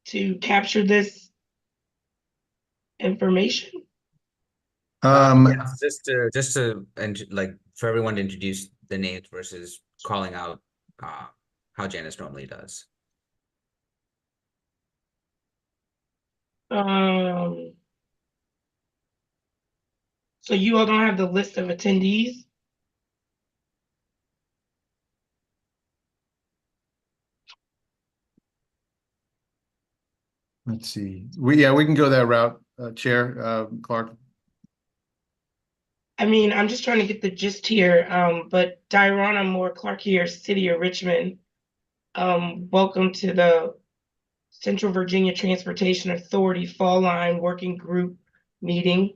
to capture this information? Yes, just to and like for everyone to introduce the names versus calling out how Janice normally does. So you all don't have the list of attendees? Let's see. We can go that route, Chair Clark. I mean, I'm just trying to get the gist here. But Diron Moore Clark here, City of Richmond. Welcome to the Central Virginia Transportation Authority Fall Line Working Group meeting.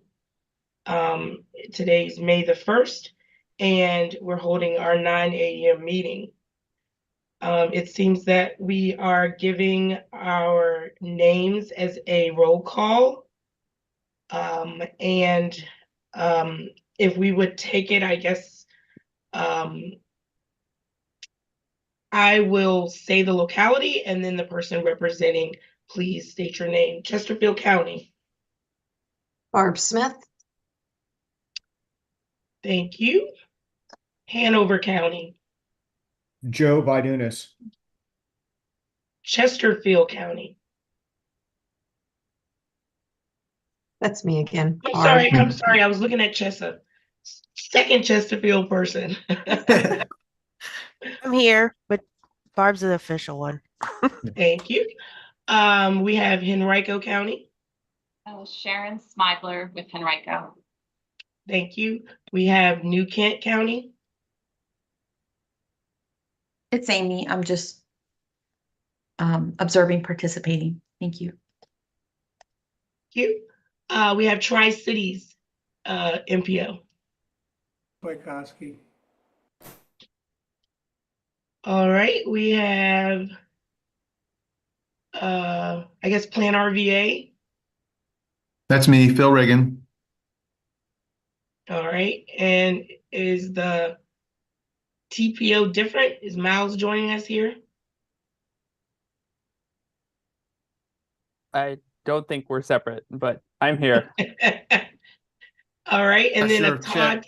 Today's May the 1st, and we're holding our 9 a.m. meeting. It seems that we are giving our names as a roll call. If we would take it, I guess, I will say the locality, and then the person representing, please state your name. Chesterfield County. Barb Smith. Thank you. Hanover County. Joe Vidunas. Chesterfield County. That's me again. I'm sorry. I was looking at Chester. Second Chesterfield person. I'm here, but Barb's the official one. Thank you. We have Henrico County. Sharon Smidler with Henrico. Thank you. We have New Kent County. It's Amy. I'm just observing, participating. Thank you. Thank you. We have Tri-Cities MPO. Boykowski. All right. We have I guess Plan RVA. That's me, Phil Reagan. All right. And is the TPO different? Is Miles joining us here? I don't think we're separate, but I'm here. All right. And then Todd.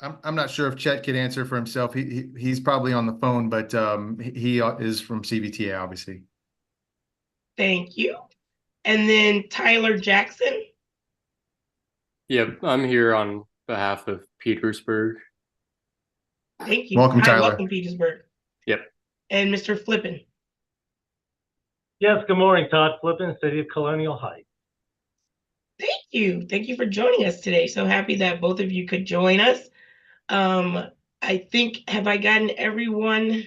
I'm not sure if Chet could answer for himself. He's probably on the phone, but he is from CVTA, obviously. Thank you. And then Tyler Jackson. Yep, I'm here on behalf of Petersburg. Thank you. Welcome, Tyler. Welcome, Petersburg. Yep. And Mr. Flippin. Yes, good morning, Todd Flippin, City of Colonial Heights. Thank you. Thank you for joining us today. So happy that both of you could join us. I think, have I gotten everyone?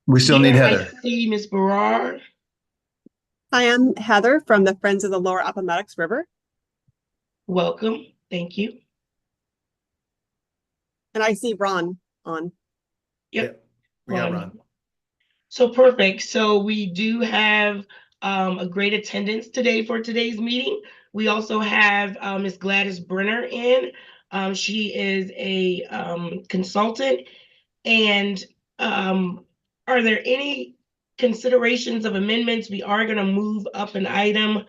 We still need Heather. I see Ms. Berard. Hi, I'm Heather from the Friends of the Lower Appomattox River. Welcome. Thank you. And I see Ron on. Yep. We got Ron. So perfect. So we do have a great attendance today for today's meeting. We also have Ms. Gladys Brenner in. She is a consultant. And are there any considerations of amendments? We are going to move up an item,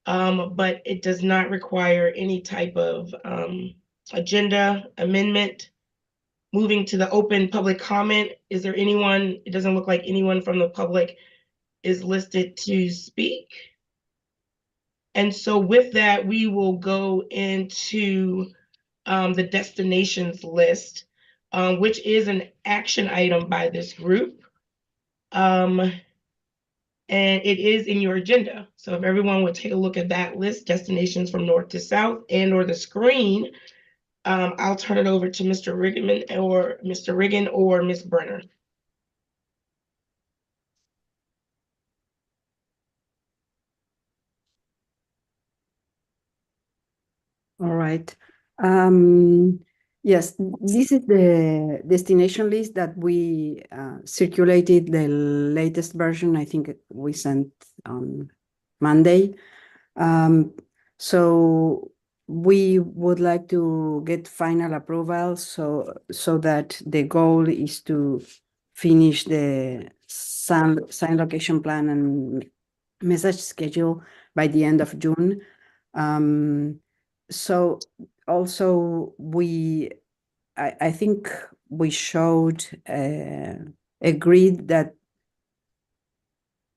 but it does not require any type of agenda amendment. Moving to the open public comment, is there anyone? It doesn't look like anyone from the public is listed to speak. And so with that, we will go into the destinations list, which is an action item by this group. And it is in your agenda. So if everyone would take a look at that list, destinations from north to south, and or the screen, I'll turn it over to Mr. Riggin or Ms. Brenner. All right. Yes, this is the destination list that we circulated, the latest version. I think we sent on Monday. So we would like to get final approval so that the goal is to finish the sign location plan and message schedule by the end of June. So also I think we showed a grid that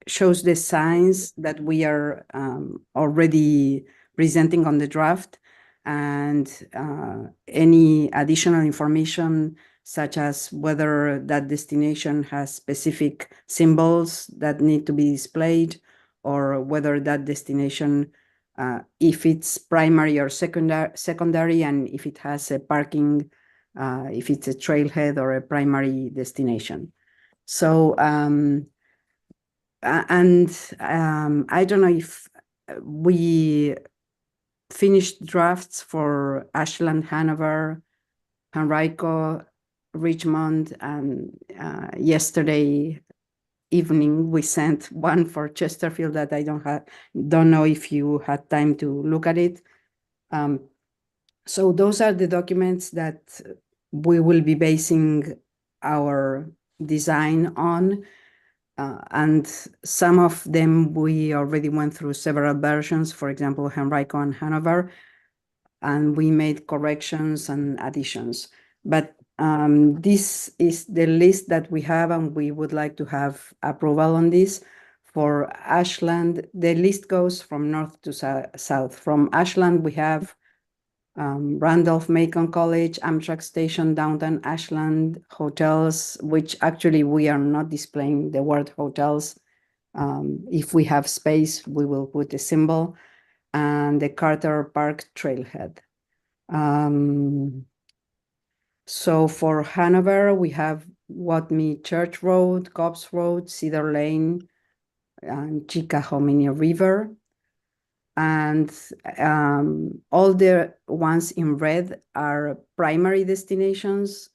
shows the signs that we are already presenting on the draft, and any additional information such as whether that destination has specific symbols that need to be displayed, or whether that destination, if it's primary or secondary, and if it has a parking, if it's a trailhead or a primary destination. So, I don't know if we finished drafts for Ashland, Hanover, Henrico, Richmond, and yesterday evening we sent one for Chesterfield that I don't know if you had time to look at it. So those are the documents that we will be basing our design on. And some of them we already went through several versions, for example, Henrico and Hanover, and we made corrections and additions. But this is the list that we have, and we would like to have approval on this. For Ashland, the list goes from north to south. From Ashland, we have Randolph-Macon College, Amtrak Station, Downtown Ashland, hotels, which actually we are not displaying the word hotels. If we have space, we will put a symbol, and the Carter Park Trailhead. So for Hanover, we have Watney Church Road, Cobbs Road, Cedar Lane, and Chickahominy River. And all the ones in red are primary destinations,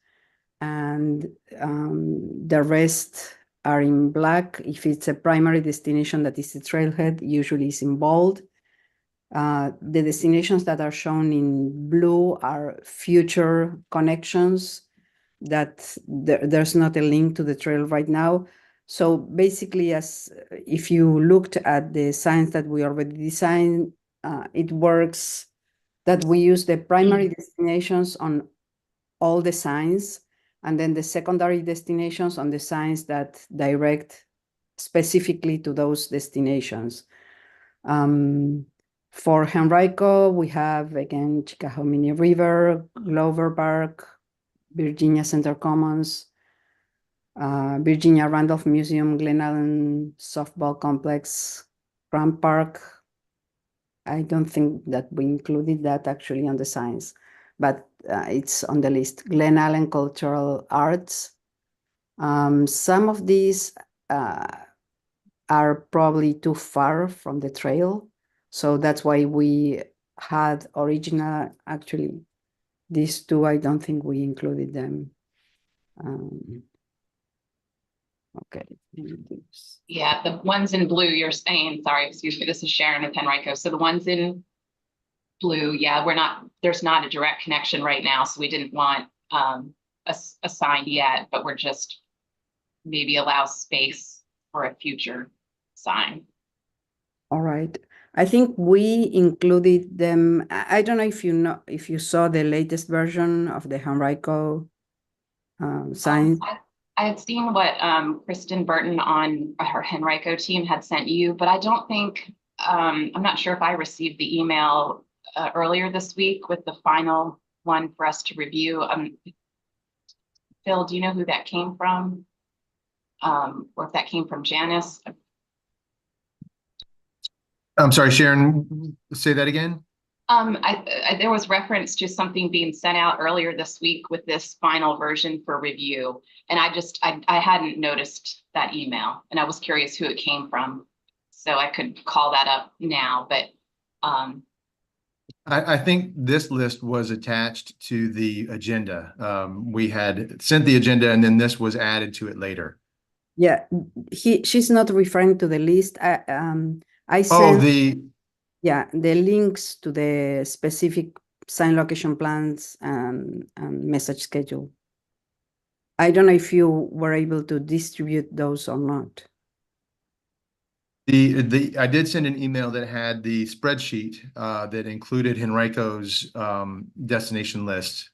and the rest are in black. If it's a primary destination that is a trailhead, usually is in bold. The destinations that are shown in blue are future connections that there's not a link to the trail right now. So basically, as if you looked at the signs that we already designed, it works that we use the primary destinations on all the signs, and then the secondary destinations on the signs that direct specifically to those destinations. For Henrico, we have, again, Chickahominy River, Glover Park, Virginia Center Commons, Virginia Randolph Museum, Glen Allen Softball Complex, Grant Park. I don't think that we included that actually on the signs, but it's on the list. Glen Allen Cultural Arts. Some of these are probably too far from the trail, so that's why we had original, actually, these two, I don't think we included them. Okay. Yeah, the ones in blue you're saying, sorry, excuse me, this is Sharon with Henrico. So the ones in blue, yeah, there's not a direct connection right now. So we didn't want a sign yet, but we're just maybe allow space for a future sign. All right. I think we included them. I don't know if you saw the latest version of the Henrico sign. I had seen what Kristen Burton on her Henrico team had sent you, but I don't think, I'm not sure if I received the email earlier this week with the final one for us to review. Phil, do you know who that came from? Or if that came from Janice? I'm sorry, Sharon, say that again. There was reference to something being sent out earlier this week with this final version for review. And I hadn't noticed that email, and I was curious who it came from. So I could call that up now, but. I think this list was attached to the agenda. We had sent the agenda, and then this was added to it later. Yeah, she's not referring to the list. I sent, oh, the links to the specific sign location plans and message schedule. I don't know if you were able to distribute those or not. I did send an email that had the spreadsheet that included Henrico's destination list.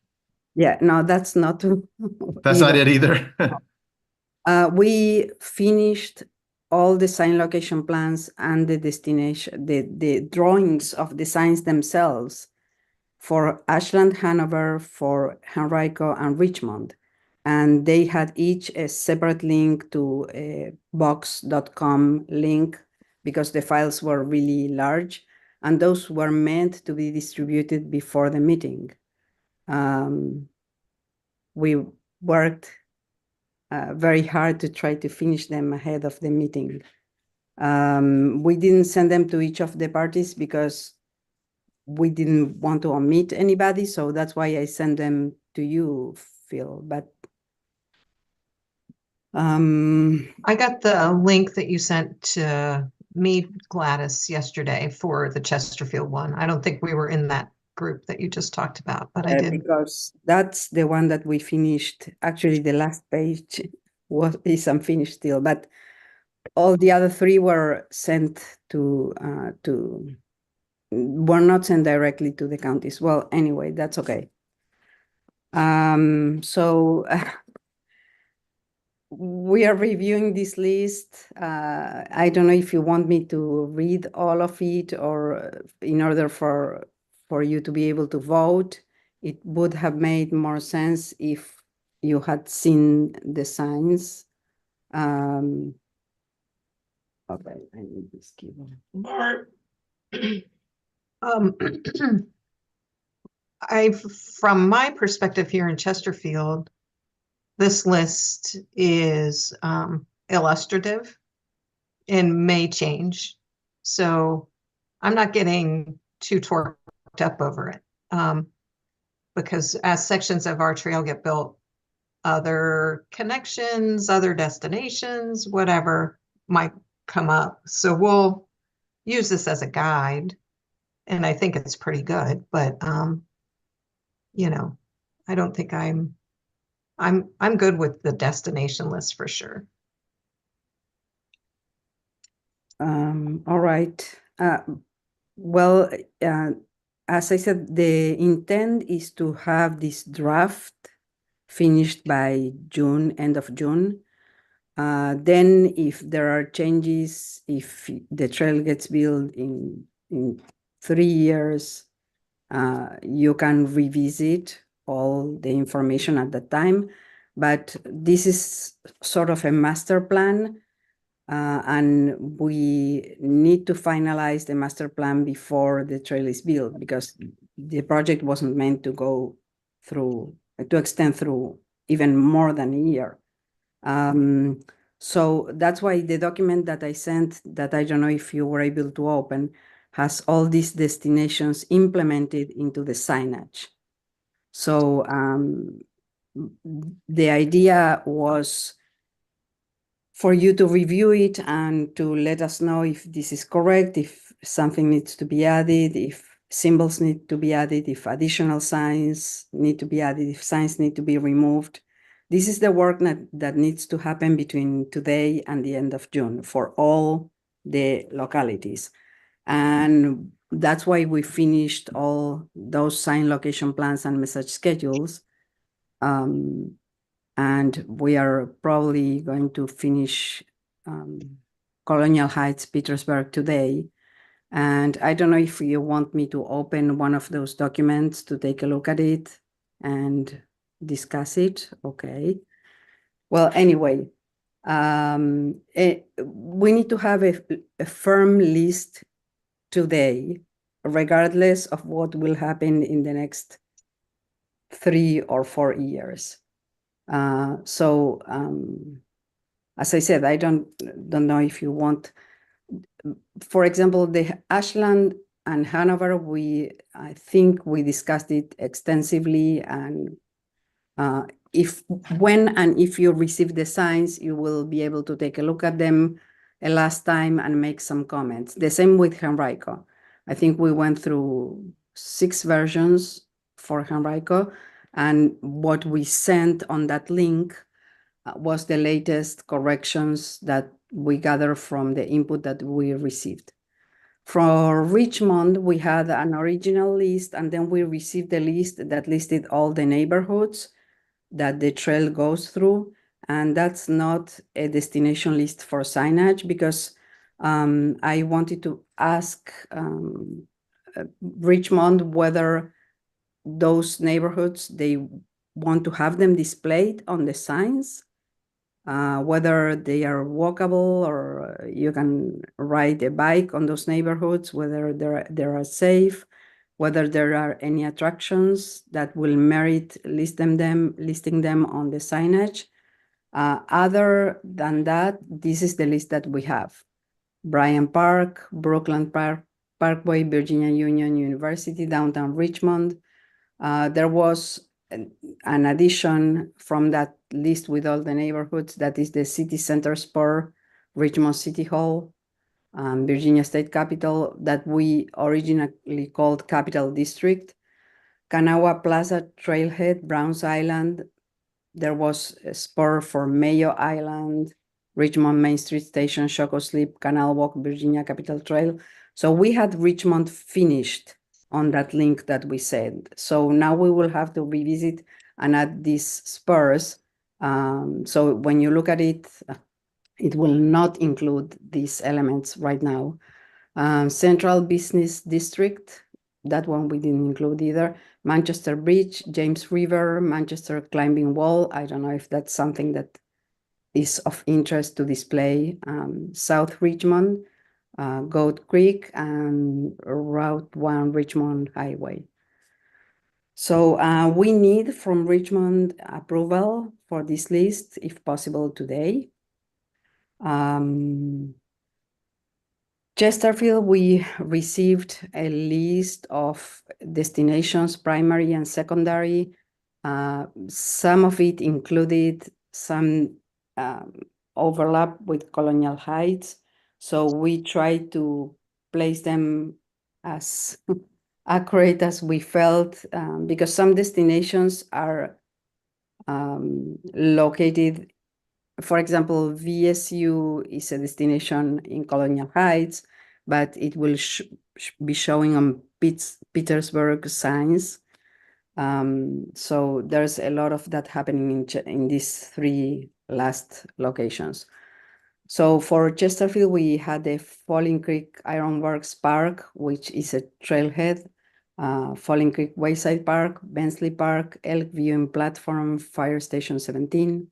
Yeah, no, that's not. That's not it either. We finished all the sign location plans and the destination, the drawings of the signs themselves for Ashland, Hanover, for Henrico, and Richmond. And they had each a separate link to a box.com link because the files were really large, and those were meant to be distributed before the meeting. We worked very hard to try to finish them ahead of the meeting. We didn't send them to each of the parties because we didn't want to omit anybody, so that's why I sent them to you, Phil. But I got the link that you sent to me, Gladys, yesterday for the Chesterfield one. I don't think we were in that group that you just talked about, but I did. Because that's the one that we finished. Actually, the last page is unfinished still, but all the other three were sent were not sent directly to the counties. Well, anyway, that's okay. So we are reviewing this list. I don't know if you want me to read all of it, or in order for you to be able to vote. It would have made more sense if you had seen the signs. Okay, I need this keyboard. Barb, From my perspective here in Chesterfield, this list is illustrative and may change. So I'm not getting too torqued up over it. Because as sections of our trail get built, other connections, other destinations, whatever might come up. So we'll use this as a guide, and I think it's pretty good, but you know, I don't think I'm good with the destination list for sure. All right. Well, as I said, the intent is to have this draft finished by June, end of June. Then if there are changes, if the trail gets built in 3 years, you can revisit all the information at that time. But this is sort of a master plan, and we need to finalize the master plan before the trail is built, because the project wasn't meant to go through, to extend through even more than a year. So that's why the document that I sent, that I don't know if you were able to open, has all these destinations implemented into the signage. So the idea was for you to review it and to let us know if this is correct, if something needs to be added, if symbols need to be added, if additional signs need to be added, if signs need to be removed. This is the work that needs to happen between today and the end of June for all the localities. And that's why we finished all those sign location plans and message schedules. And we are probably going to finish Colonial Heights, Petersburg today. And I don't know if you want me to open one of those documents to take a look at it and discuss it. Okay. Well, anyway, we need to have a firm list today, regardless of what will happen in the next 3 or 4 years. So as I said, I don't know if you want, for example, the Ashland and Hanover, I think we discussed it extensively, and when and if you receive the signs, you will be able to take a look at them a last time and make some comments. The same with Henrico. I think we went through 6 versions for Henrico, and what we sent on that link was the latest corrections that we gathered from the input that we received. For Richmond, we had an original list, and then we received a list that listed all the neighborhoods that the trail goes through. And that's not a destination list for signage, because I wanted to ask Richmond whether those neighborhoods, they want to have them displayed on the signs, whether they are walkable or you can ride a bike on those neighborhoods, whether they are safe, whether there are any attractions that will merit listing them on the signage. Other than that, this is the list that we have. Bryant Park, Brookland Parkway, Virginia Union University, downtown Richmond. There was an addition from that list with all the neighborhoods, that is the City Center Spur, Richmond City Hall, Virginia State Capitol, that we originally called Capital District, Kanawha Plaza Trailhead, Browns Island. There was a spur for Mayo Island, Richmond Main Street Station, Choco Slip, Canal Walk, Virginia Capitol Trail. So we had Richmond finished on that link that we said. So now we will have to revisit and add these spurs. So when you look at it, it will not include these elements right now. Central Business District, that one we didn't include either. Manchester Bridge, James River, Manchester Climbing Wall. I don't know if that's something that is of interest to display. South Richmond, Goat Creek, and Route 1 Richmond Highway. So we need from Richmond approval for this list, if possible today. Chesterfield, we received a list of destinations, primary and secondary. Some of it included some overlap with Colonial Heights. So we tried to place them as accurate as we felt, because some destinations are located. For example, VSU is a destination in Colonial Heights, but it will be showing on Petersburg signs. So there's a lot of that happening in these three last locations. So for Chesterfield, we had the Falling Creek Ironworks Park, which is a trailhead, Falling Creek Wayside Park, Bensley Park, Elk Viewing Platform, Fire Station 17,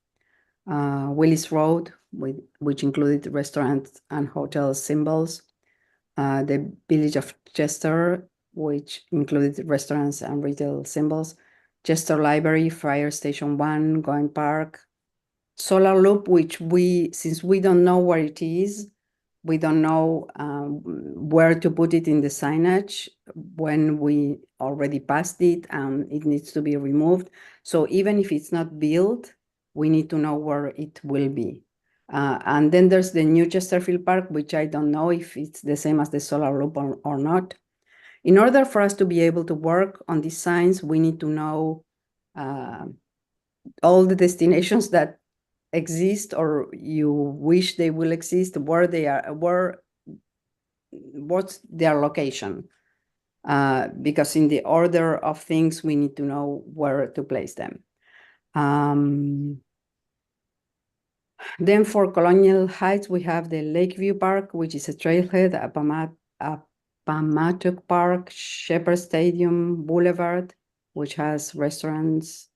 Willis Road, which included restaurants and hotel symbols, the Village of Chester, which included restaurants and retail symbols, Chester Library, Fire Station 1, Goen Park, Solar Loop, which since we don't know where it is, we don't know where to put it in the signage when we already passed it and it needs to be removed. So even if it's not built, we need to know where it will be. And then there's the new Chesterfield Park, which I don't know if it's the same as the Solar Loop or not. In order for us to be able to work on these signs, we need to know all the destinations that exist or you wish they will exist, where they are, what's their location. Because in the order of things, we need to know where to place them. Then for Colonial Heights, we have the Lakeview Park, which is a trailhead, Appomattox Park, Shepherd Stadium Boulevard, which has restaurants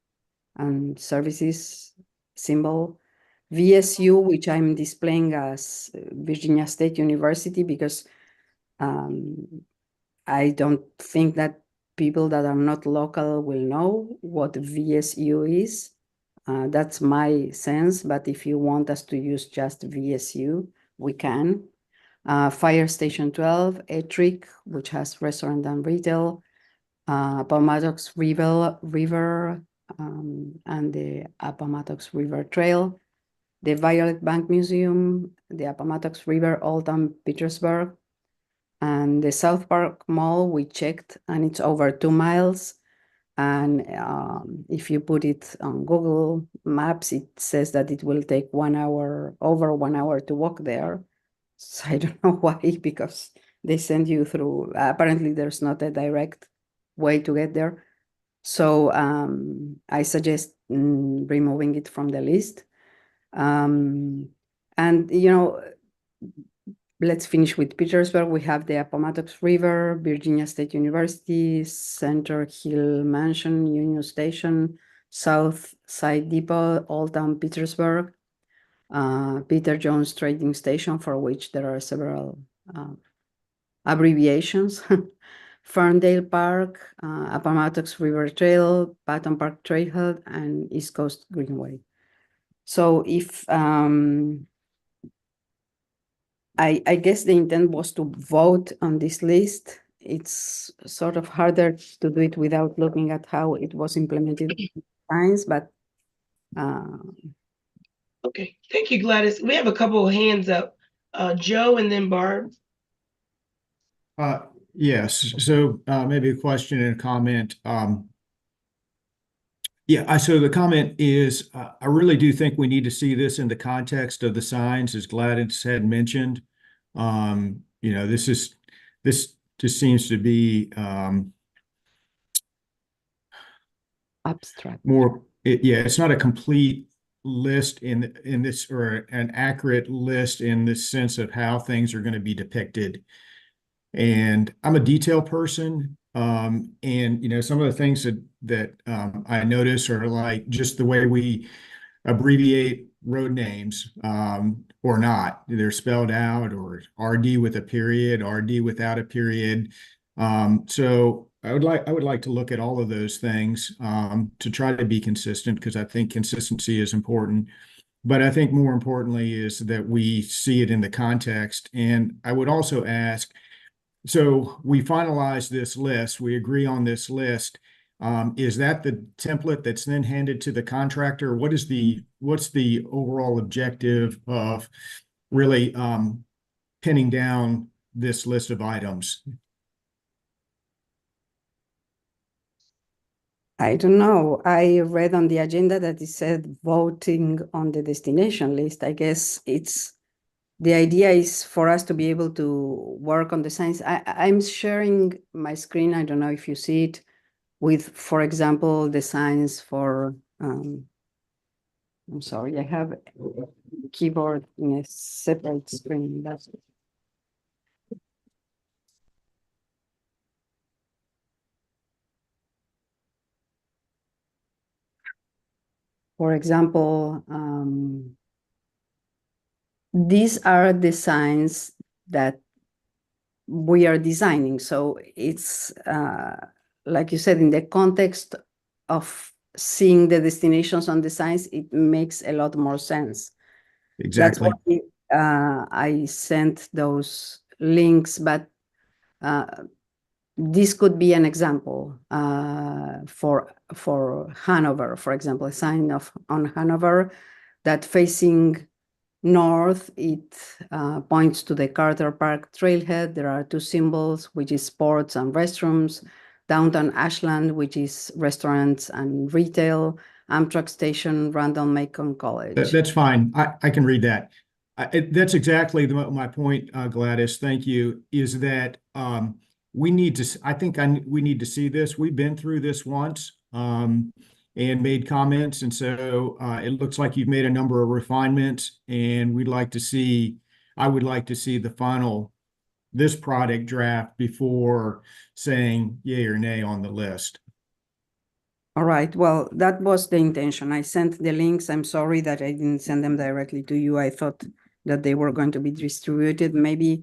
and services symbol. VSU, which I'm displaying as Virginia State University, because I don't think that people that are not local will know what VSU is. That's my sense, but if you want us to use just VSU, we can. Fire Station 12, Ettrick, which has restaurant and retail, Appomattox River, and the Appomattox River Trail, the Violet Bank Museum, the Appomattox River, Old Town Petersburg, and the South Park Mall we checked, and it's over 2 miles. And if you put it on Google Maps, it says that it will take 1 hour, over 1 hour to walk there. So I don't know why, because they send you through, apparently there's not a direct way to get there. So I suggest removing it from the list. And, you know, let's finish with Petersburg. We have the Appomattox River, Virginia State University, Center Hill Mansion, Union Station, South Side Depot, Old Town Petersburg, Peter Jones Trading Station, for which there are several abbreviations, Ferndale Park, Appomattox River Trail, Patton Park Trailhead, and East Coast Greenway. So if I guess the intent was to vote on this list. It's sort of harder to do it without looking at how it was implemented in science, but Okay, thank you, Gladys. We have a couple of hands up. Joe and then Barb. Yes, so maybe a question and a comment. So the comment is, I really do think we need to see this in the context of the signs, as Gladys had mentioned. You know, this just seems to be abstract. It's not a complete list in this, or an accurate list in the sense of how things are going to be depicted. And I'm a detail person, and you know, some of the things that I notice are like just the way we abbreviate road names, or not. They're spelled out, or RD with a period, RD without a period. So I would like to look at all of those things to try to be consistent, because I think consistency is important. But I think more importantly is that we see it in the context. And I would also ask, so we finalize this list, we agree on this list. Is that the template that's then handed to the contractor? What's the overall objective of really pinning down this list of items? I don't know. I read on the agenda that it said voting on the destination list. I guess the idea is for us to be able to work on the science. I'm sharing my screen. I don't know if you see it, with, for example, the signs for, I'm sorry, I have a keyboard in a separate screen. That's it. For example, these are the signs that we are designing. So it's, like you said, in the context of seeing the destinations on the signs, it makes a lot more sense. Exactly. That's why I sent those links, but this could be an example for Hanover, for example, a sign on Hanover that facing north, it points to the Carter Park trailhead. There are two symbols, which is sports and restrooms. Downtown Ashland, which is restaurants and retail. Amtrak Station, Randall-Macon College. That's fine. I can read that. That's exactly my point, Gladys. Thank you. Is that we need to, we need to see this. We've been through this once and made comments. And so it looks like you've made a number of refinements, and I would like to see the final, this product draft before saying yay or nay on the list. All right. Well, that was the intention. I sent the links. I'm sorry that I didn't send them directly to you. I thought that they were going to be distributed. Maybe.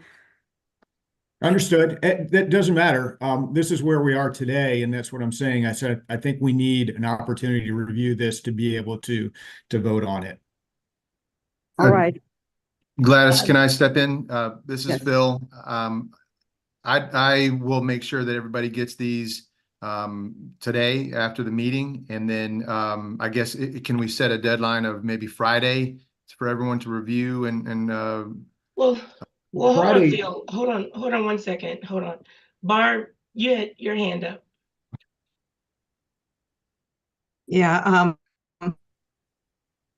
Understood. That doesn't matter. This is where we are today, and that's what I'm saying. I said I think we need an opportunity to review this to be able to vote on it. All right. Gladys, can I step in? This is Yes. Phil. I will make sure that everybody gets these today after the meeting, and then I guess can we set a deadline of maybe Friday for everyone to review and Well, hold on, Friday. Phil. Hold on 1 second. Hold on. Barb, you had your hand up. Yeah,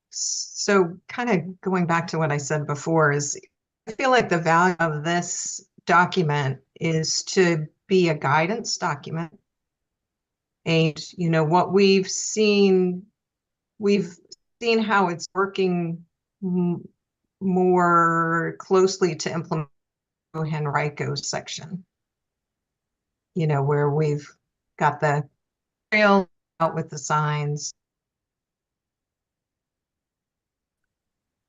so kind of going back to what I said before is I feel like the value of this document is to be a guidance document. And, you know, what we've seen how it's working more closely to implement Henrico's section. You know, where we've got the trail out with the signs.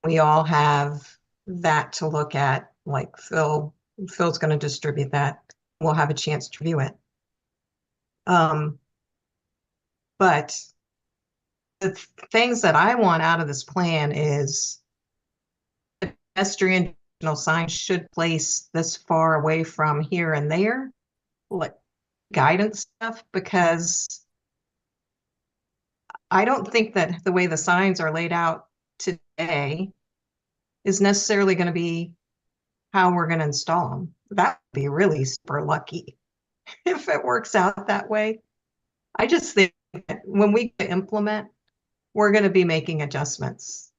We all have that to look at, like Phil's going to distribute that. We'll have a chance to review it. But the things that I want out of this plan is the pedestrian signs should place this far away from here and there, like guidance stuff, because I don't think that the way the signs are laid out today is necessarily going to be how we're going to install them. That would be really super lucky if it works out that way. I just think that when we implement, we're going to be making adjustments,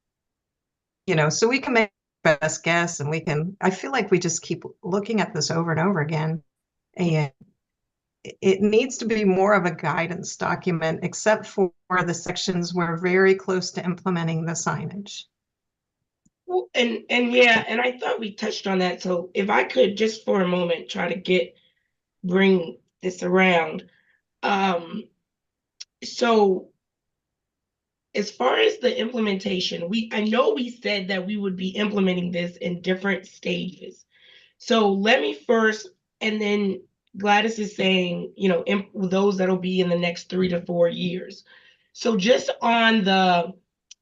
you know, so we can make best guess, and I feel like we just keep looking at this over and over again, and it needs to be more of a guidance document, except for the sections we're very close to implementing the signage. Well, and yeah, and I thought we touched on that. So if I could just for a moment try to bring this around. So as far as the implementation, I know we said that we would be implementing this in different stages. So let me first, and then Gladys is saying, you know, those that'll be in the next 3 to 4 years. So just on the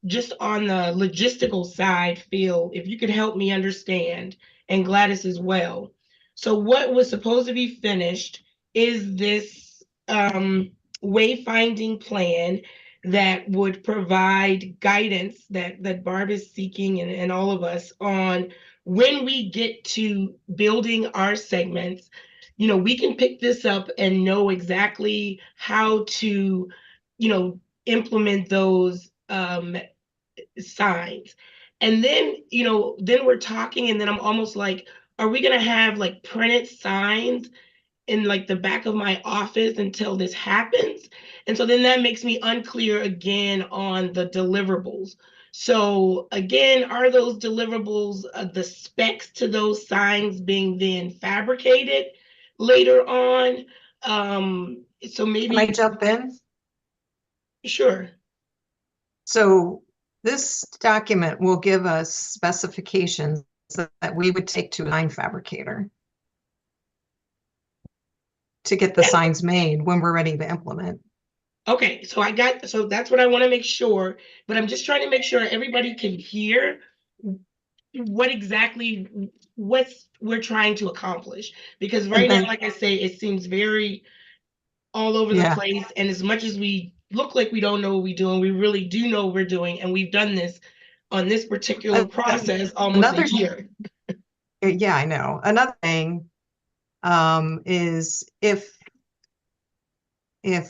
logistical side, Phil, if you could help me understand, and Gladys as well. So what was supposed to be finished is this wayfinding plan that would provide guidance that Barb is seeking, and all of us, on when we get to building our segments. You know, we can pick this up and know exactly how to, you know, implement those signs. And then, you know, then we're talking, and then I'm almost like, are we going to have like printed signs in like the back of my office until this happens? And so then that makes me unclear again on the deliverables. So again, are those deliverables the specs to those signs being then fabricated later on? So maybe. Can I jump in? Sure. So this document will give us specifications that we would take to a sign fabricator to get the signs made when we're ready to implement. Okay, so that's what I want to make sure, but I'm just trying to make sure everybody can hear what exactly we're trying to accomplish. Because right now, like I say, it seems very all over the place. And as much as we look like we don't know what we're doing, we really do know what we're doing. And we've done this on this particular process almost a year. Yeah, I know. Another thing is if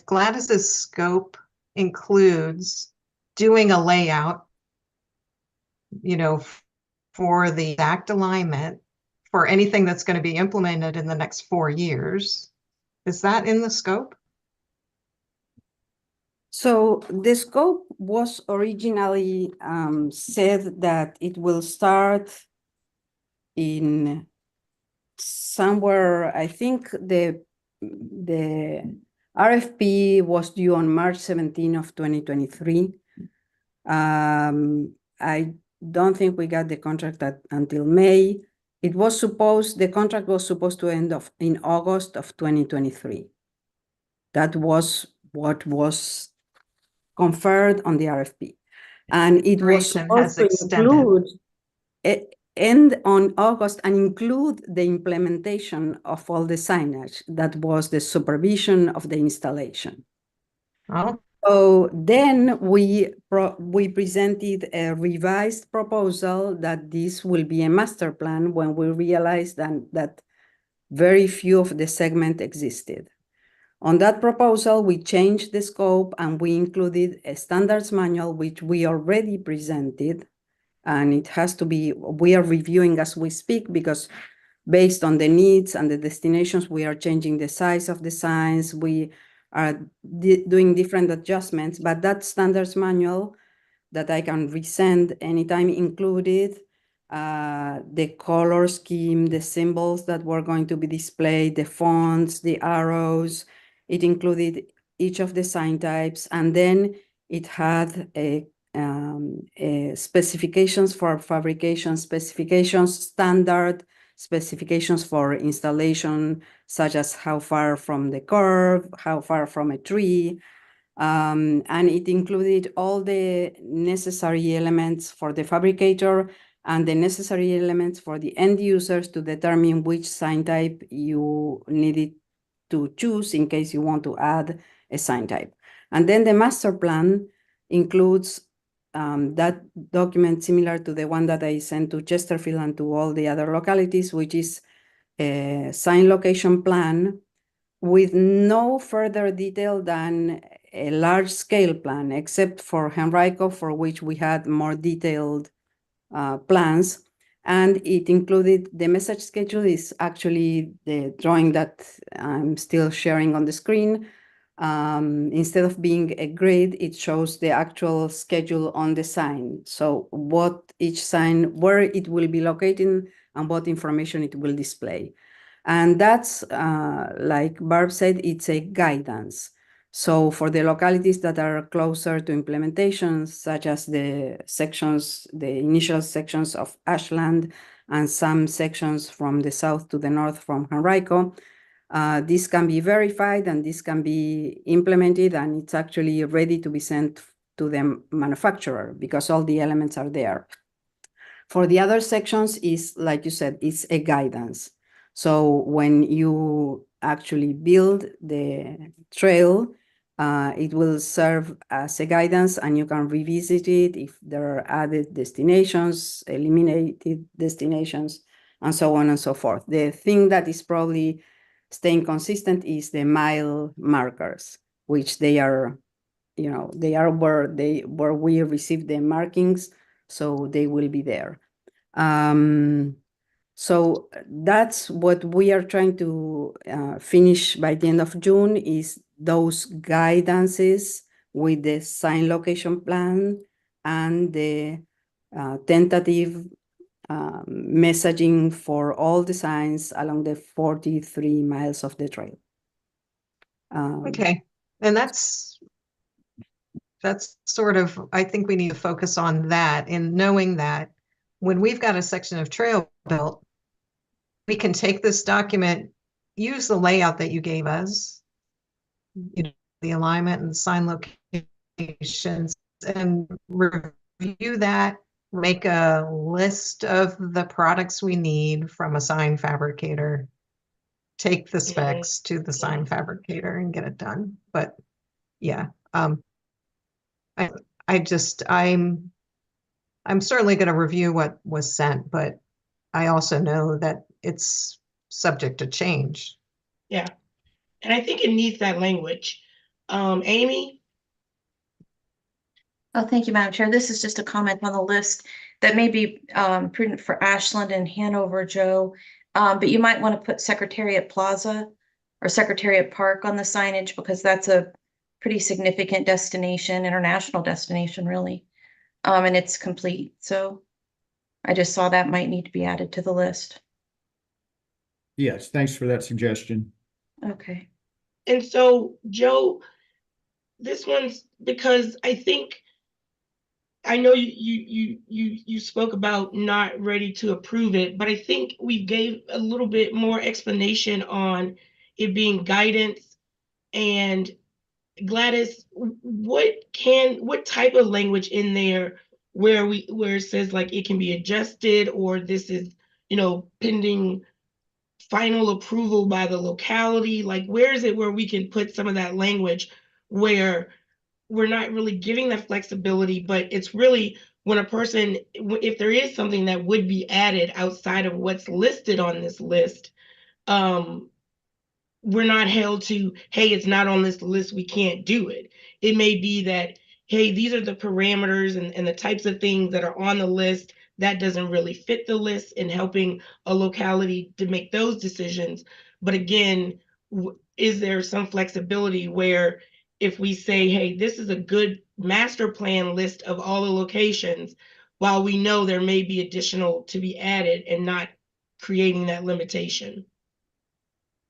Gladys's scope includes doing a layout, you know, for the exact alignment for anything that's going to be implemented in the next 4 years, is that in the scope? So the scope was originally said that it will start in somewhere, I think the RFP was due on March 17 of 2023. I don't think we got the contract until May. The contract was supposed to end in August of 2023. That was what was conferred on the RFP. And it was supposed to include end on August and include the implementation of all the signage. That was the supervision of the installation. Oh. So then we presented a revised proposal that this will be a master plan when we realized that very few of the segment existed. On that proposal, we changed the scope and we included a standards manual, which we already presented. And it has to be, we are reviewing as we speak, because based on the needs and the destinations, we are changing the size of the signs. We are doing different adjustments, but that standards manual that I can resend anytime included the color scheme, the symbols that were going to be displayed, the fonts, the arrows. It included each of the sign types, and then it had specifications for fabrication, specifications, standard specifications for installation, such as how far from the curb, how far from a tree. And it included all the necessary elements for the fabricator and the necessary elements for the end users to determine which sign type you needed to choose in case you want to add a sign type. And then the master plan includes that document similar to the one that I sent to Chesterfield and to all the other localities, which is a sign location plan with no further detail than a large scale plan, except for Henrico, for which we had more detailed plans. And it included the message schedule is actually the drawing that I'm still sharing on the screen. Instead of being a grid, it shows the actual schedule on the sign. So what each sign, where it will be located and what information it will display. And that's, like Barb said, it's a guidance. So for the localities that are closer to implementation, such as the sections, the initial sections of Ashland and some sections from the south to the north from Henrico, this can be verified and this can be implemented, and it's actually ready to be sent to the manufacturer because all the elements are there. For the other sections is, like you said, it's a guidance. So when you actually build the trail, it will serve as a guidance and you can revisit it if there are added destinations, eliminated destinations, and so on and so forth. The thing that is probably staying consistent is the mile markers, which they are, you know, they are where we receive the markings, so they will be there. So that's what we are trying to finish by the end of June, is those guidances with the sign location plan and the tentative messaging for all the signs along the 43 miles of the trail. Okay, and that's sort of, I think we need to focus on that, and knowing that when we've got a section of trail built, we can take this document, use the layout that you gave us, you know, the alignment and the sign locations, and review that, make a list of the products we need from a sign fabricator, take the specs to the sign fabricator and get it done. But yeah, I'm certainly going to review what was sent, but I also know that it's subject to change. Yeah. And I think it needs that language. Amy? Oh, thank you, Madam Chair. This is just a comment on the list that may be prudent for Ashland and Hanover, Joe. But you might want to put Secretariat Plaza or Secretariat Park on the signage, because that's a pretty significant destination, international destination, really. And it's complete. So I just saw that might need to be added to the list. Yes, thanks for that suggestion. Okay. And so, Joe, this one's because I think, I know you spoke about not ready to approve it, but I think we gave a little bit more explanation on it being guidance. And Gladys, what type of language in there where it says like it can be adjusted, or this is, you know, pending final approval by the locality? Like, where is it where we can put some of that language where we're not really giving that flexibility, but it's really when a person, if there is something that would be added outside of what's listed on this list, we're not held to, hey, it's not on this list, we can't do it. It may be that, hey, these are the parameters and the types of things that are on the list that doesn't really fit the list, and helping a locality to make those decisions. But again, is there some flexibility where if we say, hey, this is a good master plan list of all the locations, while we know there may be additional to be added, and not creating that limitation?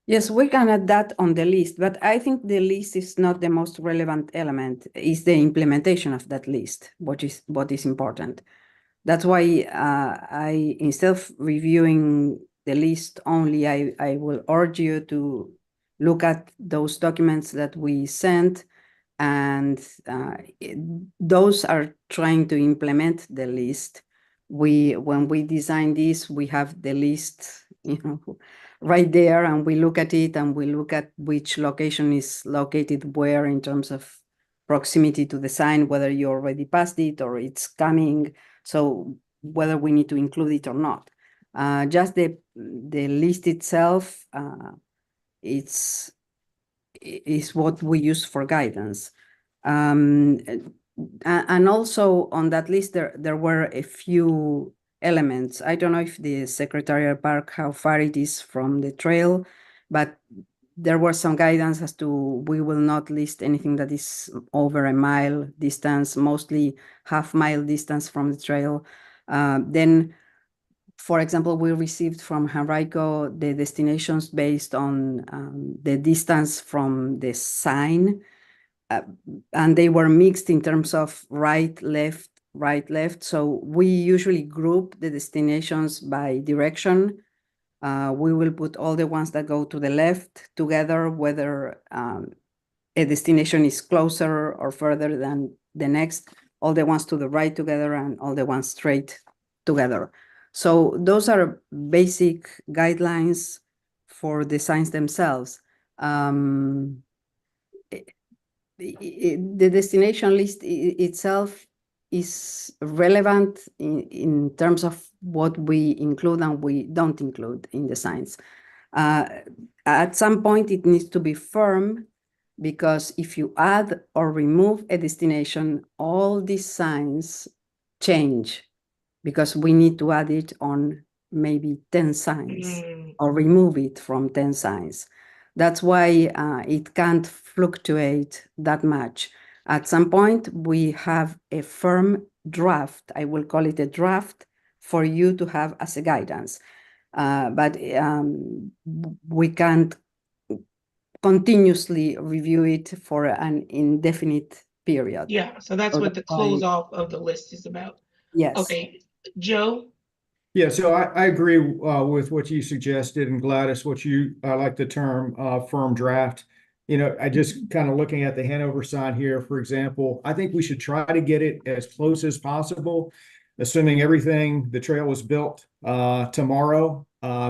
Yes, we can add that on the list, but I think the list is not the most relevant element. It's the implementation of that list, what is important. That's why I, instead of reviewing the list only, I will urge you to look at those documents that we sent, and those are trying to implement the list. When we design this, we have the list, right there, and we look at it, and we look at which location is located where in terms of proximity to the sign, whether you already passed it or it's coming, so whether we need to include it or not. Just the list itself, is what we use for guidance. And also on that list, there were a few elements. I don't know if the Secretariat Park, how far it is from the trail, but there was some guidance as to we will not list anything that is over a mile distance, mostly half-mile distance from the trail. Then, for example, we received from Henrico the destinations based on the distance from the sign, and they were mixed in terms of right, left. So we usually group the destinations by direction. We will put all the ones that go to the left together, whether a destination is closer or further than the next, all the ones to the right together, and all the ones straight together. So those are basic guidelines for the signs themselves. The destination list itself is relevant in terms of what we include and we don't include in the signs. At some point, it needs to be firm, because if you add or remove a destination, all these signs change, because we need to add it on maybe 10 signs or remove it from 10 signs. That's why it can't fluctuate that much. At some point, we have a firm draft, I will call it a draft, for you to have as a guidance. But we can't continuously review it for an indefinite period. Yeah, so that's what the close off of the list is about. Yes. Okay, Joe? Yeah, so I agree with what you suggested, and Gladys, what you like the term firm draft. I just kind of looking at the Hanover sign here, for example, I think we should try to get it as close as possible, assuming the trail was built tomorrow.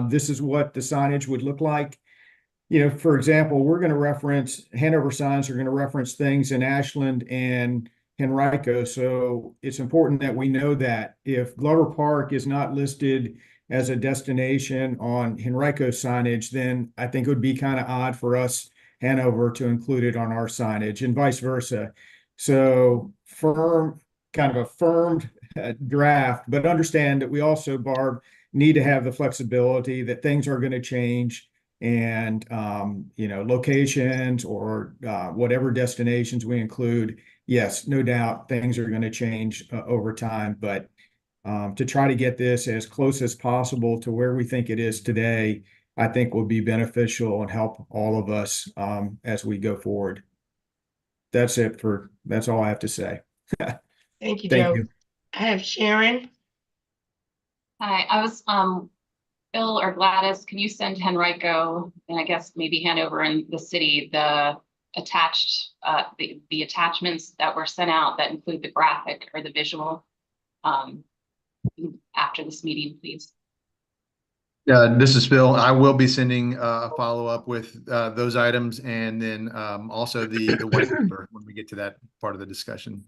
This is what the signage would look like. For example, we're going to reference Hanover signs are going to reference things in Ashland and Henrico. So it's important that we know that if Glover Park is not listed as a destination on Henrico signage, then I think it would be kind of odd for us, Hanover, to include it on our signage, and vice versa. So kind of a firmed draft, but understand that we also, Barb, need to have the flexibility that things are going to change, and locations or whatever destinations we include. Yes, no doubt things are going to change over time, but to try to get this as close as possible to where we think it is today, I think will be beneficial and help all of us as we go forward. That's all I have to say. Thank you, Thank Joe. you. I have Sharon. Hi, I was Bill or Gladys, can you send Henrico, and I guess maybe Hanover and the city, the attached the attachments that were sent out that include the graphic or the visual after this meeting, please? This is Bill. I will be sending a follow-up with those items, and then also the white paper when we get to that part of the discussion.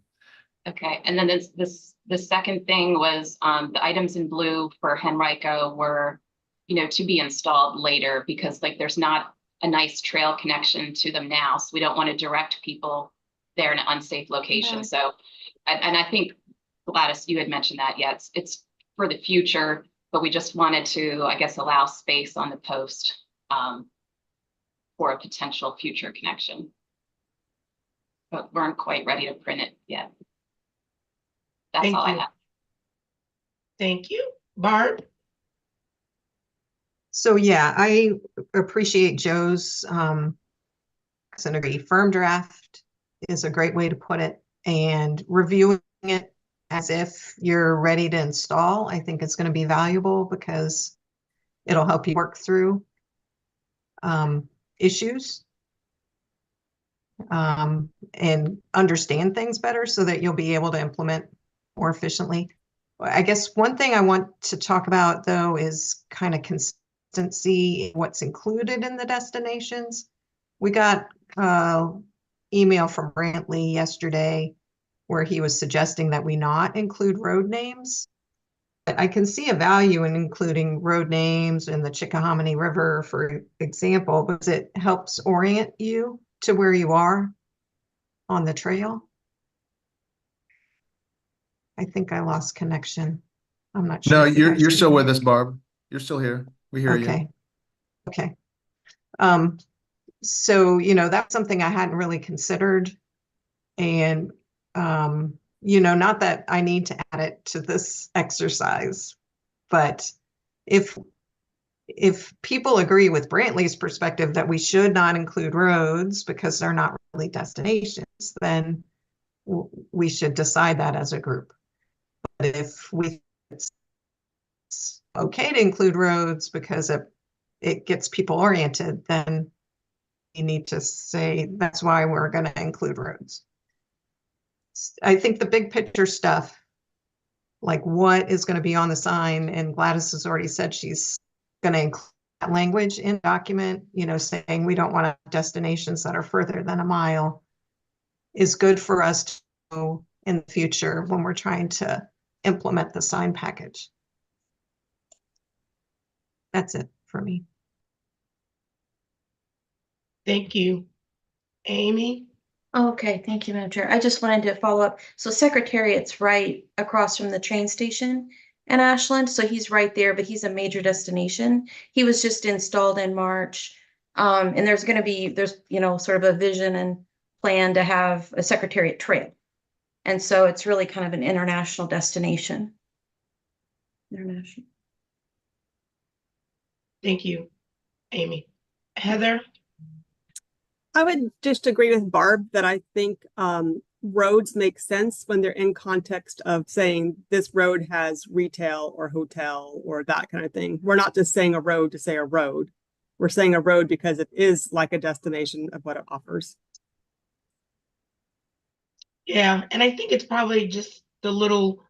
Okay, and then the second thing was the items in blue for Henrico were, to be installed later, because there's not a nice trail connection to them now. So we don't want to direct people there in an unsafe location. Yeah. So, and I think Gladys, you had mentioned that. Yeah, it's for the future, but we just wanted to, I guess, allow space on the post for a potential future connection. But weren't quite ready to print it yet. That's Thank all you. I have. Thank you. Barb? So yeah, I appreciate Joe's firm draft is a great way to put it, and reviewing it as if you're ready to install, I think it's going to be valuable because it'll help you work through issues and understand things better so that you'll be able to implement more efficiently. I guess one thing I want to talk about though is kind of consistency, what's included in the destinations. We got email from Brantley yesterday where he was suggesting that we not include road names. But I can see a value in including road names in the Chickahominy River, for example, because it helps orient you to where you are on the trail. I think I lost connection. I'm not sure. No, if you guys you're can still hear with me. us, Barb. You're still here. We hear you. Okay. Okay. So, you know, that's something I hadn't really considered. And, you know, not that I need to add it to this exercise, but if people agree with Brantley's perspective that we should not include roads because they're not really destinations, then we should decide that as a group. But if it's okay to include roads because it gets people oriented, then you need to say that's why we're going to include roads. I think the big picture stuff, like what is going to be on the sign, and Gladys has already said she's going to include that language in document, you know, saying we don't want destinations that are further than a mile, is good for us to know in the future when we're trying to implement the sign package. That's it for me. Thank you. Amy? Okay, thank you, Madam Chair. I just wanted to follow up. So Secretariat's right across from the train station in Ashland. So he's right there, but he's a major destination. He was just installed in March. And there's, you know, sort of a vision and plan to have a Secretariat trail. And so it's really kind of an international destination. International. Thank you, Amy. Heather? I would just agree with Barb that I think roads make sense when they're in context of saying this road has retail or hotel or that kind of thing. We're not just saying a road to say a road. We're saying a road because it is like a destination of what it offers. Yeah, and I think it's probably just the little,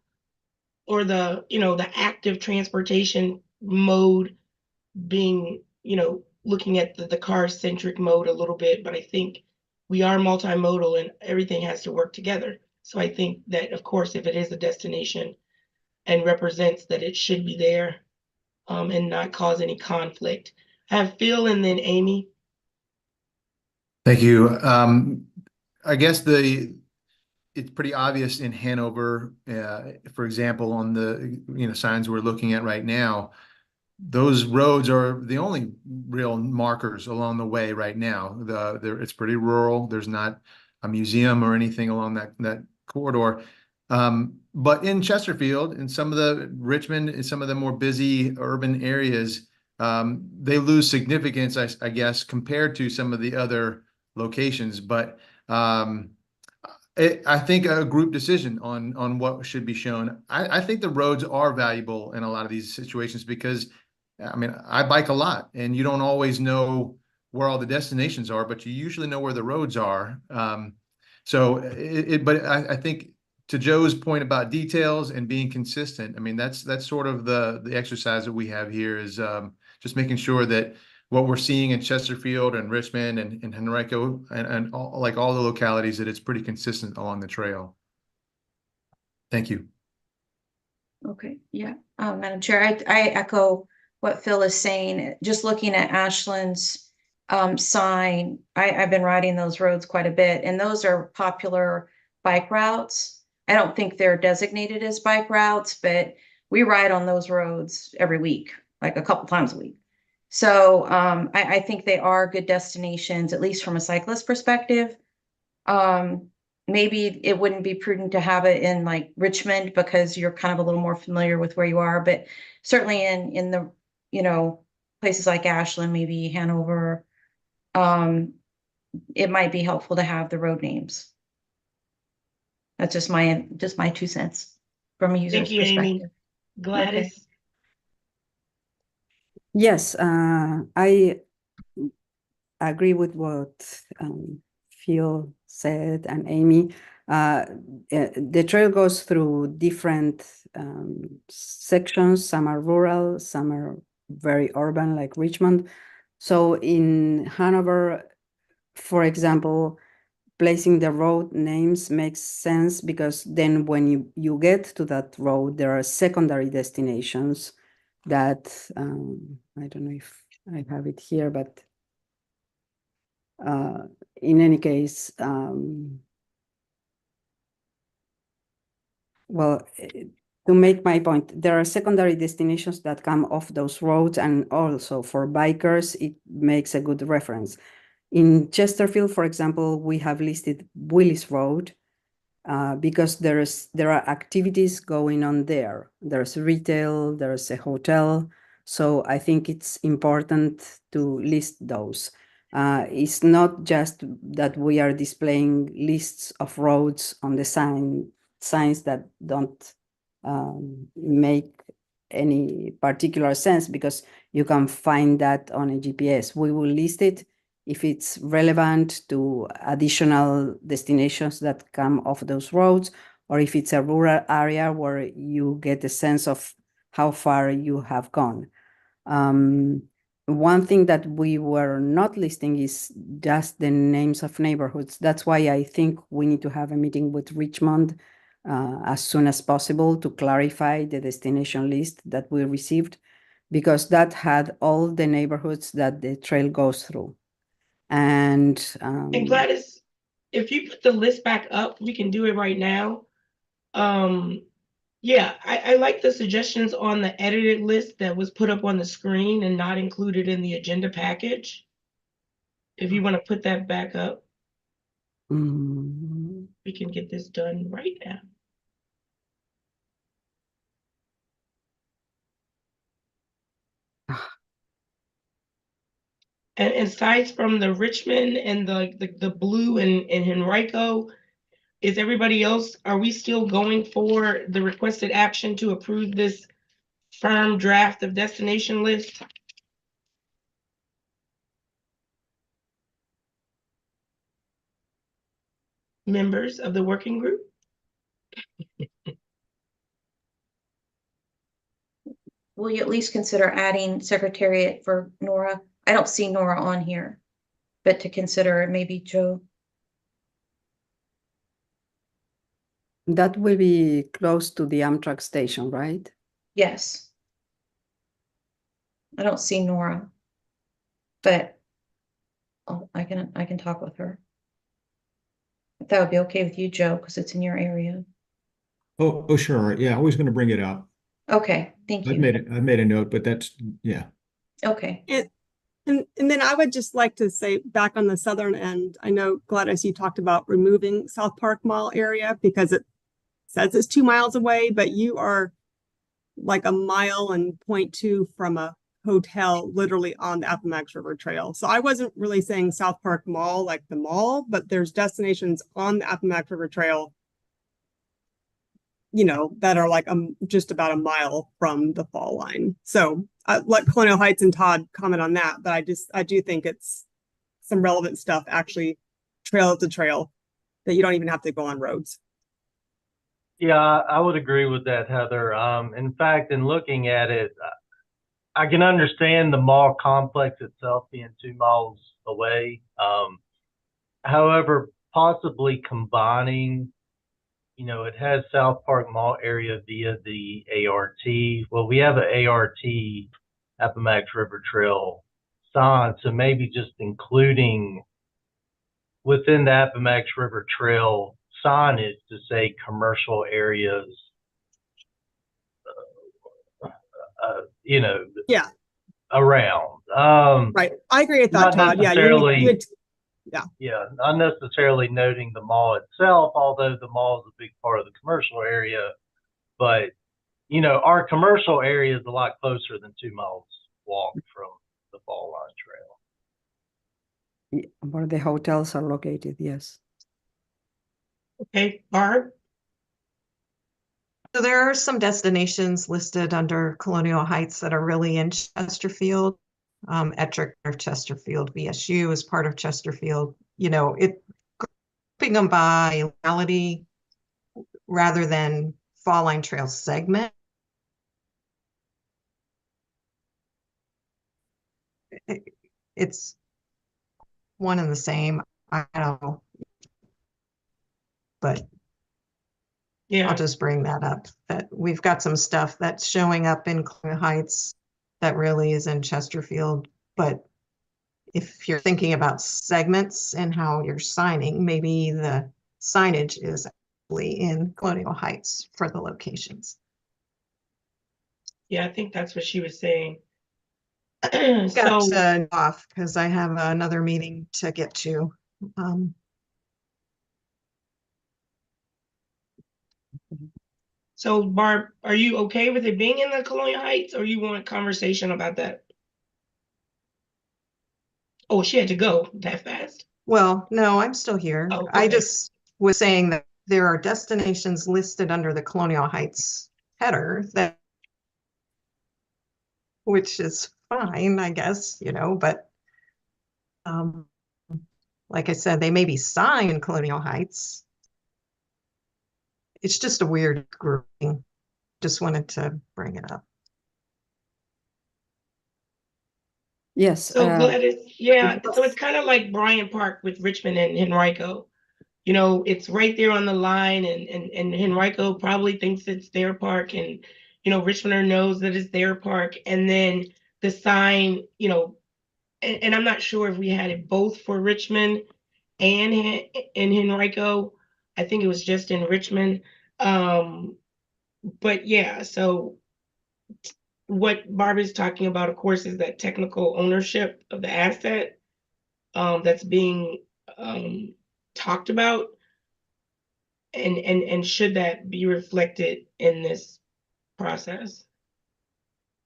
or the, you know, the active transportation mode being, you know, looking at the car-centric mode a little bit, but I think we are multimodal and everything has to work together. So I think that, of course, if it is a destination and represents that, it should be there and not cause any conflict. I have Phil and then Amy. Thank you. I guess it's pretty obvious in Hanover, for example, on the signs we're looking at right now, those roads are the only real markers along the way right now. It's pretty rural. There's not a museum or anything along that corridor. But in Chesterfield, in some of the Richmond, in some of the more busy urban areas, they lose significance, I guess, compared to some of the other locations. But I think a group decision on what should be shown. I think the roads are valuable in a lot of these situations because, I mean, I bike a lot and you don't always know where all the destinations are, but you usually know where the roads are. But I think to Joe's point about details and being consistent, I mean, that's sort of the exercise that we have here is just making sure that what we're seeing in Chesterfield and Richmond and Henrico and all, like all the localities, that it's pretty consistent along the trail. Thank you. Okay, yeah, Madam Chair, I echo what Phil is saying. Just looking at Ashland's sign, I've been riding those roads quite a bit, and those are popular bike routes. I don't think they're designated as bike routes, but we ride on those roads every week, like a couple times a week. So I think they are good destinations, at least from a cyclist perspective. Maybe it wouldn't be prudent to have it in like Richmond because you're kind of a little more familiar with where you are, but certainly in the, you know, places like Ashland, maybe Hanover, it might be helpful to have the road names. That's just my 2 cents from a user's Thank you, Amy. perspective. Gladys? Yes, I agree with what Phil said and Amy. The trail goes through different sections. Some are rural, some are very urban, like Richmond. So in Hanover, for example, placing the road names makes sense because then when you get to that road, there are secondary destinations that, I don't know if I have it here, but in any case, well, to make my point, there are secondary destinations that come off those roads, and also for bikers, it makes a good reference. In Chesterfield, for example, we have listed Willis Road because there are activities going on there. There's retail, there's a hotel. So I think it's important to list those. It's not just that we are displaying lists of roads on the signs that don't make any particular sense, because you can find that on a GPS. We will list it if it's relevant to additional destinations that come off those roads, or if it's a rural area where you get a sense of how far you have gone. One thing that we were not listing is just the names of neighborhoods. That's why I think we need to have a meeting with Richmond as soon as possible to clarify the destination list that we received, because that had all the neighborhoods that the trail goes through. And Gladys, if you put the list back up, we can do it right now. Yeah, I like the suggestions on the edited list that was put up on the screen and not included in the agenda package. If you want to put that back up, we can get this done right now. And aside from the Richmond and the blue and Henrico, is everybody else, are we still going for the requested action to approve this firm draft of destination list? Members of the working group? Will you at least consider adding Secretariat for Nora? I don't see Nora on here, but to consider maybe Joe. that will be close to the Amtrak station, right? Yes. I don't see Nora, but I can talk with her. If that would be okay with you, Joe, because it's in your area. Oh, sure. Yeah, I was going to bring it up. Okay, thank I've you. made a note, but that's, yeah. Okay. And then I would just like to say, back on the southern end, I know, Gladys, you talked about removing South Park Mall area because it says it's 2 miles away, but you are like 1.2 miles from a hotel literally on the Appomattox River Trail. So I wasn't really saying South Park Mall like the mall, but there's destinations on the Appomattox River Trail, you know, that are like just about 1 mile from the fall line. So let Colonial Heights and Todd comment on that, but I do think it's some relevant stuff, actually, trail to trail, that you don't even have to go on roads. Yeah, I would agree with that, Heather. In fact, in looking at it, I can understand the mall complex itself being 2 miles away. However, possibly combining, you know, it has South Park Mall area via the ART. Well, we have an ART, Appomattox River Trail signs. So maybe just including within the Appomattox River Trail signage to say commercial areas, you know, Yeah, around. right. I agree with Not that, Todd. Yeah, necessarily- yeah. Yeah, not necessarily noting the mall itself, although the mall is a big part of the commercial area. But, you know, our commercial area is a lot closer than 2 miles walk from the Fall Line Trail. Where the hotels are located, yes. Okay, Barb? So there are some destinations listed under Colonial Heights that are really in Chesterfield. Ettrick or Chesterfield, VSU is part of Chesterfield. You know, it grouping them by locality rather than Fall Line Trail segment. It's one and the same. I don't know. But Yeah. I'll just bring that up, that we've got some stuff that's showing up in Colonial Heights that really is in Chesterfield. But if you're thinking about segments and how you're signing, maybe the signage is actually in Colonial Heights for the locations. Yeah, I think that's what she was saying. Got So, to off because I have another meeting to get to. so Barb, are you okay with it being in the Colonial Heights, or you want a conversation about that? Oh, she had to go that fast. Well, no, I'm still here. Oh, I okay. just was saying that there are destinations listed under the Colonial Heights header that, which is fine, I guess, you know, but like I said, they may be signed Colonial Heights. It's just a weird grouping. Just wanted to bring it up. Yes. So Gladys, yeah, so it's kind of like Bryant Park with Richmond and Henrico. You know, it's right there on the line, and Henrico probably thinks it's their park, and you know, Richmonder knows that it's their park, and then the sign, you know, and I'm not sure if we had it both for Richmond and Henrico. I think it was just in Richmond. But yeah, so what Barbara's talking about, of course, is that technical ownership of the asset that's being talked about, and should that be reflected in this process?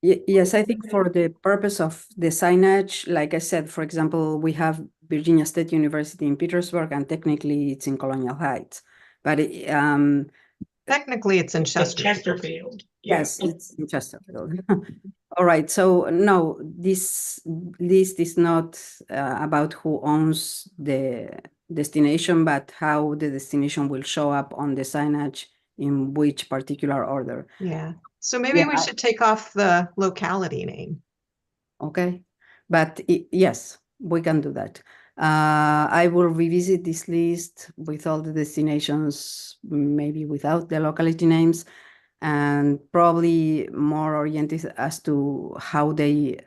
Yes, I think for the purpose of the signage, like I said, for example, we have Virginia State University in Petersburg, and technically it's in Colonial Heights, but technically it's in Chesterfield. Chesterfield. Yes, it's in Chesterfield. All right, so no, this list is not about who owns the destination, but how the destination will show up on the signage in which particular order. Yeah. So maybe we should take off the locality name. Okay, but yes, we can do that. I will revisit this list with all the destinations, maybe without the locality names, and probably more oriented as to how they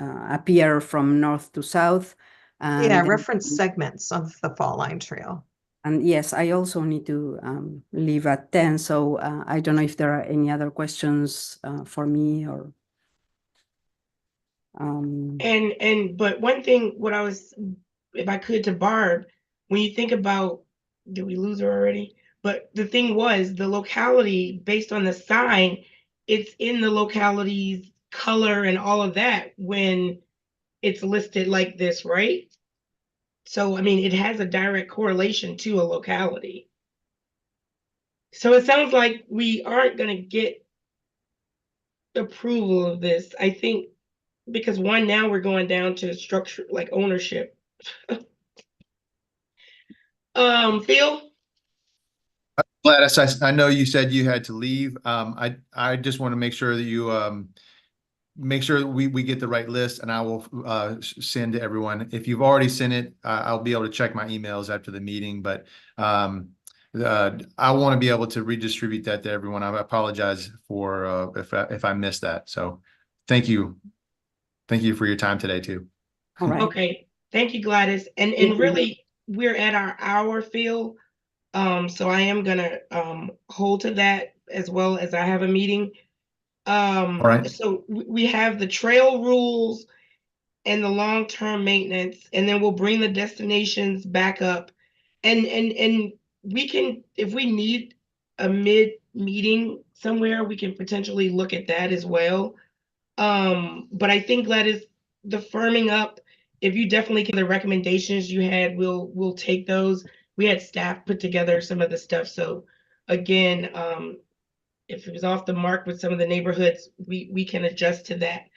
appear from north to south. And yeah, reference segments of the Fall Line Trail. And yes, I also need to leave at 10, so I don't know if there are any other questions for me or. But one thing, what I was, if I could, to Barb, when you think about, did we lose her already? But the thing was, the locality based on the sign, it's in the locality's color and all of that when it's listed like this, right? So, I mean, it has a direct correlation to a locality. So it sounds like we aren't going to get approval of this. I think because one, now we're going down to structure, like ownership. Phil? Gladys, I know you said you had to leave. I just want to make sure that you make sure that we get the right list, and I will send to everyone. If you've already sent it, I'll be able to check my emails after the meeting, but I want to be able to redistribute that to everyone. I apologize for if I missed that. So thank you. Thank you for your time today too. All right. Okay, thank you, Gladys. And Thank you. really, we're at our hour, Phil. So I am gonna hold to that as well as I have a meeting. All right. So we have the trail rules and the long-term maintenance, and then we'll bring the destinations back up. And we can, if we need a mid-meeting somewhere, we can potentially look at that as well. But I think Gladys, the firming up, if you definitely get the recommendations you had, we'll take those. We had staff put together some of the stuff. So again, if it was off the mark with some of the neighborhoods, we can adjust to that.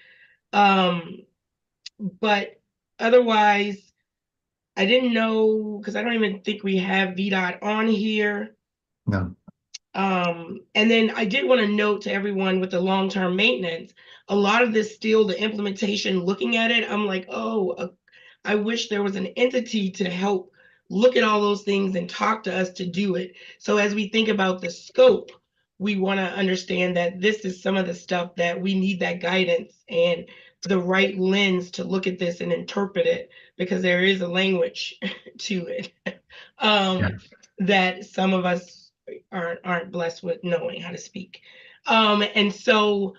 But otherwise, I didn't know, because I don't even think we have VDOT on here. No. And then I did want to note to everyone with the long-term maintenance, a lot of this still, the implementation, looking at it, I'm like, oh, I wish there was an entity to help look at all those things and talk to us to do it. So as we think about the scope, we want to understand that this is some of the stuff that we need that guidance and the right lens to look at this and interpret it, because there is a language to it that some of us aren't blessed with knowing how to speak. And so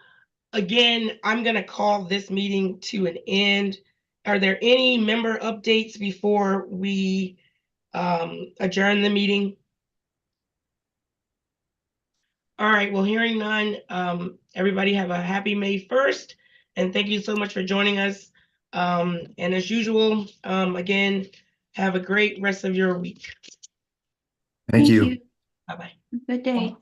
again, I'm gonna call this meeting to an end. Are there any member updates before we adjourn the meeting? All right, well, hearing none, everybody have a happy May 1st, and thank you so much for joining us. And as usual, again, have a great rest of your week. Thank you. Bye-bye. Good day.